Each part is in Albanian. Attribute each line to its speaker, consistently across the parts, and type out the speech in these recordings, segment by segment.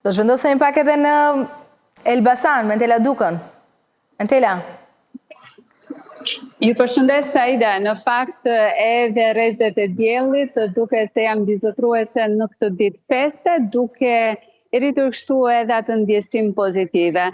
Speaker 1: Do zhvendosemi pak edhe në Elbasan, me Entela Dukën. Entela.
Speaker 2: Ju përshëndes Saida, në fakt edhe rrezet e diellit duke se janë bizotruese në këtë ditë feste, duke rritur kështu edhe atë ndjesim pozitive.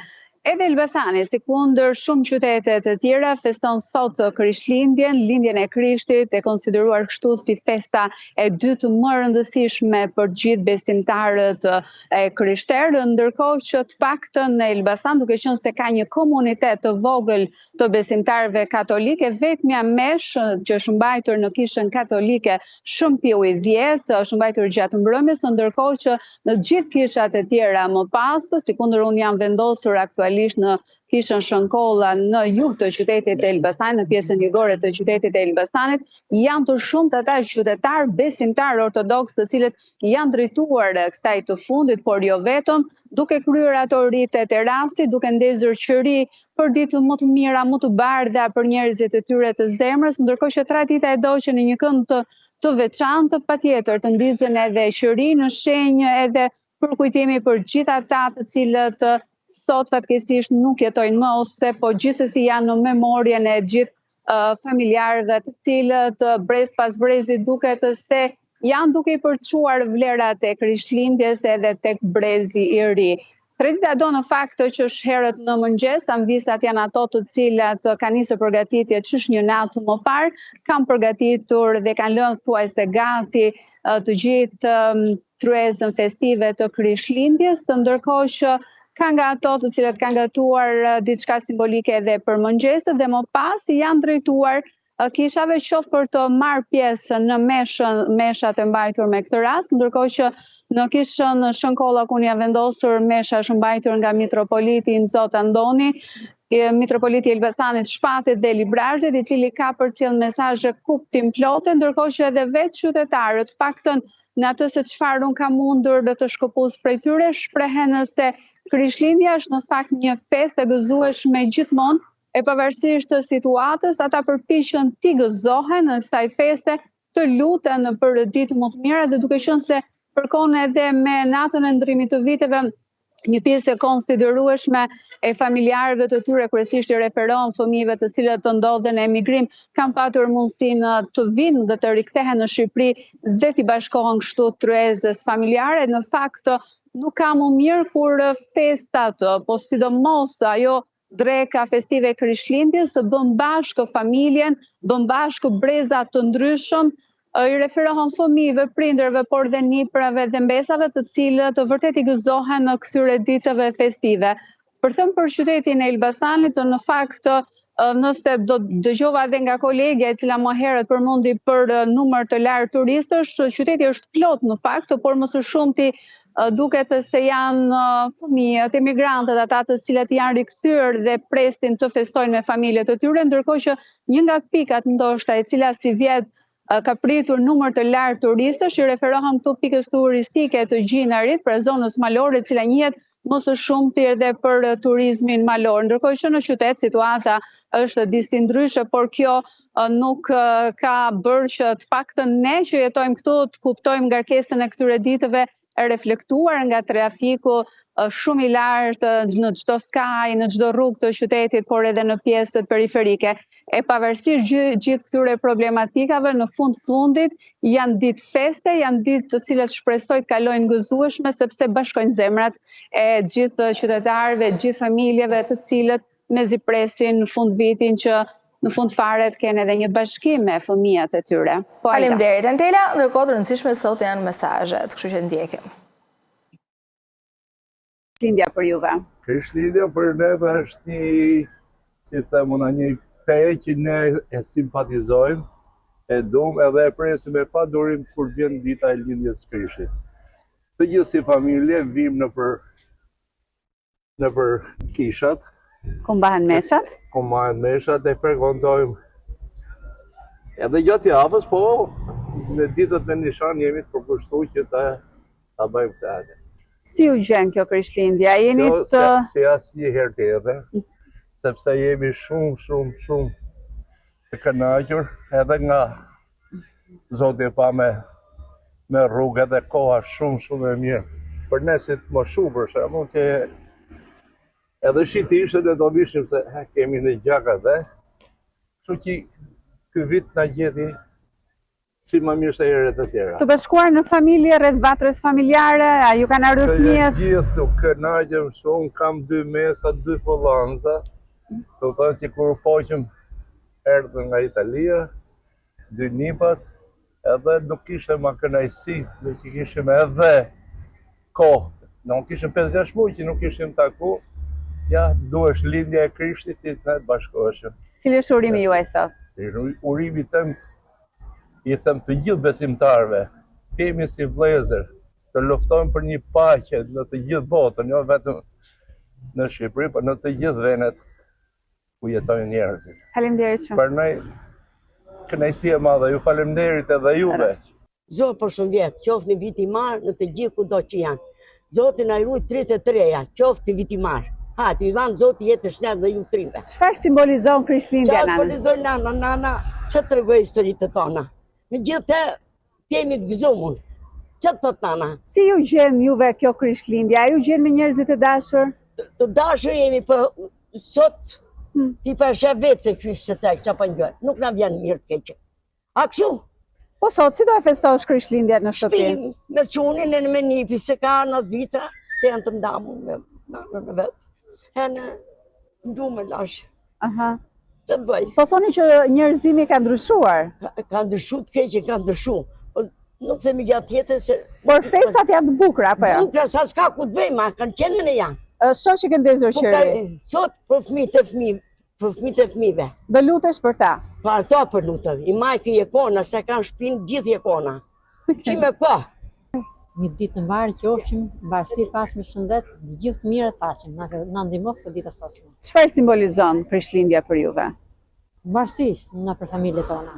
Speaker 2: Edhe Elbasani, si kundër shumë qytete të tjera, feston sot Krishtlindjen, lindjen e Krishtit, e konsideruar kështu si festa e dytë më rëndësishme për gjithë besimtarët e krishterë, ndërkohë që të paktën në Elbasan, duke qenë se ka një komunitet të vogël të besimtarëve katolike, vetmja meshë që është mbajtur në kishën katolike Shëmpiu i 10, është mbajtur gjatë mbrëmjes, ndërkohë që në gjithë kishat e tjera më pas, sikundër unë jam vendosur aktualisht në kishën Shënkolla në jug të qytetit e Elbasanit, në pjesën jugore të qytetit e Elbasanit, janë të shumtë ata qytetarë besimtarë ortodoks të cilët janë drejtuar kësaj të fundit, por jo vetëm, duke kryer ato rritet e rastit, duke ndezur qëri për ditë më të mira, më të bardha për njerëzit e tyre të zemrës, ndërkohë që tradita e doqen në një kënd të veçantë, patjetër të ndizën edhe qëri në shenjë edhe për kujtimi për gjithë ata të cilët sot fatkeqësisht nuk jetojnë më, ose po gjithsesi janë në memorien e gjithë familjarëve të cilët brez pas brezi duket se janë duke i përçuar vlerat e Krishtlindjes edhe tek brezi i ri. Tradita do në fakt që herët në mëngjes, anvisat janë ato të cilat kanë nisur përgatitje çish një natë më parë, kanë përgatitur dhe kanë lënë thuajse gati të gjithë tryezën festive të Krishtlindjes, ndërkohë që ka nga ato të cilat kanë gatuar diçka simbolike edhe për mëngjeset dhe më pas janë drejtuar kishave qoftë për të marrë pjesë në meshat e mbajtur me këtë rast, ndërkohë që në kishën Shënkolla ku janë vendosur mesha është mbajtur nga mitropoliti Nxot Andoni, mitropoliti i Elbasanit Shpatit dhe Librazhit, i cili ka përcjell mesazhe kuptimplote, ndërkohë që edhe vetë qytetarët, paktën në atë se çfarë unë kam mundur dhe të shkëputj prej tyre, shprehen se Krishtlindja është në fakt një festë e gëzueshme gjithmonë, e pavarësisht të situatës, ata përpiqen t'i gëzohen në kësaj feste, të luten për ditë më të mira dhe duke qenë se përkon edhe me natën e ndrimit të viteve, një pjesë e konsiderueshme e familjarëve të tyre, kryesisht i referohen fëmijëve të cilët të ndodhen në emigrim, kanë patur mundësinë të vinë dhe të rikthehen në Shqipëri dhe t'i bashkohen kështu tryezës familjare. Në fakt nuk ka më mirë kur festat, po sidomos ajo dreka festive e Krishtlindjes bën bashkë familjen, bën bashkë breza të ndryshëm, i referohen fëmijëve, prindërve, por dhe niprave dhe mbesave të cilët vërtet i gëzohen në këtyre ditëve festive. Për thënë për qytetin e Elbasanit, në fakt nëse do dëgjova edhe nga kolegja e cila më herët përmendi për numër të lartë turistësh, qyteti është plot në fakt, por më së shumti duket se janë fëmijët, emigrantët, ata të cilët janë rikthyer dhe presin të festojnë me familjet e tyre, ndërkohë që një nga pikat ndoshta e cila si vjet ka pritur numër të lartë turistësh, i referohen këtu pikës turistike të Gjinarit, pra zonës malore, e cila njihet më së shumti edhe për turizmin malor. Ndërkohë që në qytet situata është disi ndryshe, por kjo nuk ka bërë që të paktën ne që jetojmë këtu të kuptojmë ngarkesën e këtyre ditëve e reflektuar nga trafiku shumë i lartë në çdo skaj, në çdo rrugë të qytetit, por edhe në pjesët periferike. E pavarësisht gjithë këtyre problematikave, në fundit janë ditë feste, janë ditë të cilat shpresoj të kalojnë gëzueshme, sepse bashkojnë zemrat e gjithë qytetarëve, gjithë familjeve të cilët mezi presin në fund vitin që në fund fare të kenë edhe një bashkim me fëmijët e tyre.
Speaker 1: Faleminderit Entela, ndërkohë të rëndësishme sot janë mesazhet, kështu që ndjekim.
Speaker 2: Krishtlindja për juve.
Speaker 3: Krishtlindja për neve është një, si themuna, një fe që ne e simpatizojmë, e dum edhe e presim e pa durim kur vjen dita e lindjes Krishtit. Të gjithë si familje vim në për kishat.
Speaker 2: Ku mbahen meshat?
Speaker 3: Ku mbahen meshat e frekontojmë edhe gjatë javës, po në ditët e nishan jemi të përkushtuar që ta bëjmë këtë.
Speaker 2: Si u gjen kjo Krishtlindja? Jeni të...
Speaker 3: Si asnjëherë tjetër, sepse jemi shumë të kënaqur edhe nga Zoti pa me rrugë dhe koha shumë e mirë për ne si të më shumë për shembull që edhe shiti ishte dhe do vishim se kemi në gjaka dhe, kështu që ky vit na gjeti si më mirë se herët e tjera.
Speaker 4: Të bashkuar në familje, rreth vatrës familjare, a ju kanë ardhur fëmijët?
Speaker 3: Gjithë nuk kënaqem shumë, kam 2 mesa, 2 pollanca. Do të thotë që kur u poqëm erdhën nga Italia, 2 nipat, edhe nuk kishte më kënaqësi, me që kishim edhe kohë. Nuk kishim 5-6 muaj që nuk kishim taku. Ja, duhesh lindja e Krishtit që ne të bashkoheshim.
Speaker 4: Cili është urimi juaj sot?
Speaker 3: Urimi tëm i them të gjithë besimtarëve, kemi si vëllezër të luftojmë për një paqe në të gjithë botën, jo vetëm në Shqipëri, por në të gjithë vendet ku jetojnë njerëzit.
Speaker 4: Faleminderit shumë.
Speaker 3: Për ne kënaqësi e madhe, ju faleminderit edhe juve.
Speaker 5: Zotë për shumë vjetë, qoftë në viti marë në të gjithë kudo që janë. Zotë na ruaj 33-ja, qoftë në viti marë. Ha, t'i dhanë Zotë jetë shnetë dhe ju trive.
Speaker 4: Çfarë simbolizon Krishtlindja,
Speaker 5: Çfarë
Speaker 4: nana?
Speaker 5: simbolizon nana, që të regoj historitë tona. Me gjithë të kemi të gëzumun. Që të thot nana?
Speaker 4: Si ju gjen juve kjo Krishtlindja? A ju gjen me njerëzit e dashur?
Speaker 5: Të dashur jemi për sot, ti për shë vetë se kyshë se tek që për njërë. Nuk na vjen mirë të keqë. A këshu?
Speaker 4: Po sot, si do e festosh Krishtlindja në shtëpi?
Speaker 5: Shpi me qunin e me nipi, se ka në zvitra, se janë të ndamu me nanën e vetë. E në ndu me lashë.
Speaker 4: Aha.
Speaker 5: Që të bëj?
Speaker 4: Po thoni që njerëzimi ka ndryshuar.
Speaker 5: Ka ndryshu të keqe, ka ndryshu. Nuk themi gjatë tjetër se...
Speaker 4: Por festat janë të bukura, apo jo?
Speaker 5: Bukra, sa s'ka ku të vejma, kanë qenën e janë.
Speaker 4: Shoh që këndezur qëri.
Speaker 5: Sot për fëmijët e fëmijëve.
Speaker 4: Do lutesh për ta.
Speaker 5: Pa ato për lutëm. I majtë i jekona, se kanë shpinë gjithë jekona. Që me ka?
Speaker 6: Një ditë në varë që oshqim, bashkësi, pashme, shëndet, gjithë të mirë pashim, na ndihmos të ditë sotshme.
Speaker 4: Çfarë simbolizon Krishtlindja për juve?
Speaker 6: Bashkësi na për familjet tona.